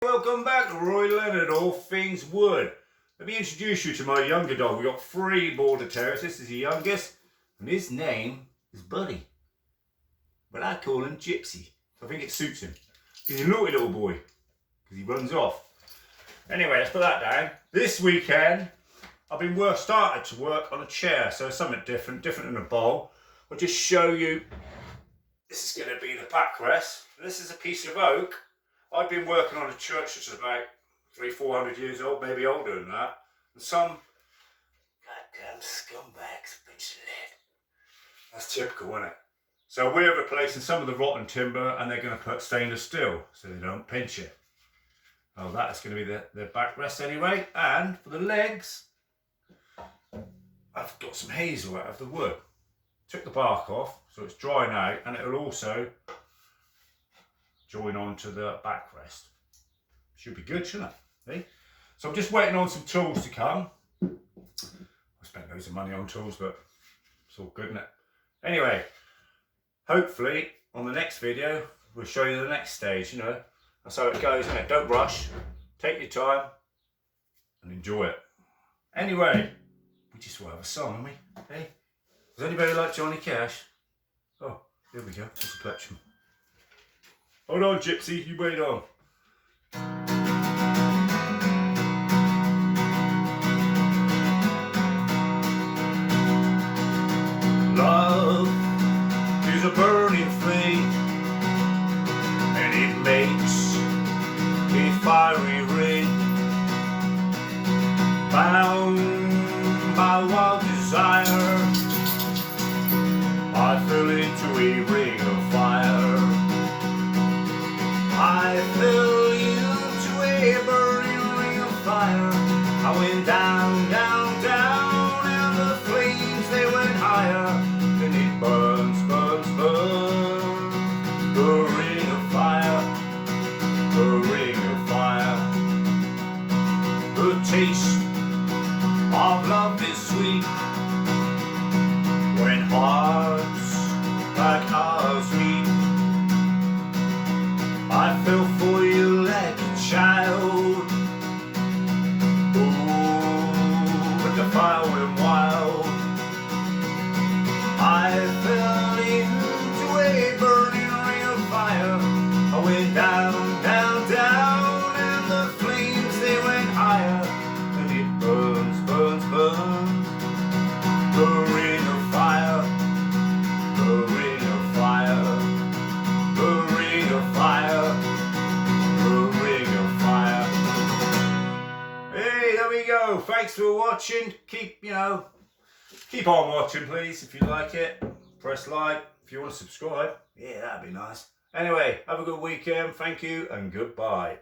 Welcome back, Roy Leonard, All Things Wood. Let me introduce you to my younger dog. We've got 3 border terriers. This is the youngest, and his name is Buddy. But I call him Gypsy. I think it suits him. He's a naughty little boy, because he runs off. Anyway, let's put that down. This weekend, I've been started to work on a chair, so something different than a bowl. I'll just show you. This is going to be the backrest. This is a piece of oak. I've been working on a church that's about 300-400 years old, maybe older than that. And some goddamn scumbags pinched lead. That's typical, isn't it? So we're replacing some of the rotten timber and they're going to put stainless steel so they don't pinch it. Oh, that is going to be the backrest anyway. And for the legs, I've got some hazel out of the wood. Took the bark off so it's drying out, and it will also join on to the backrest. Should be good, shouldn't it? See? So I'm just waiting on some tools to come. I spent loads of money on tools, but it's all good, isn't it? Anyway, hopefully on the next video we'll show you the next stage. You know, that's how it goes, isn't it? Don't rush, take your time and enjoy it. Anyway, we just will have a song, haven't we? Hey, does anybody like Johnny Cash? Oh, here we go. It's a plectrum. Hold on, Gypsy, you wait on. Love is a burning flame, and it makes a fiery ring. Bound by wild desire, I fell into a ring of fire. I fell into a burning ring of fire. I went down, down, down, and the flames, they went higher. And it burns, burns, burns. The ring of fire, the ring of fire. The taste of love is sweet when hearts like ours meet. I fell for you like a child. Ooh, but the fire went wild. I fell into a burning ring of fire. I went down, down, down, and the flames, they went higher. And it burns, burns, burns. The ring of fire, the ring of fire, the ring of fire. Thanks for watching. Keep on watching, please. If you like it, press like. If you want to subscribe, yeah, that'd be nice. Anyway, have a good weekend. Thank you and goodbye.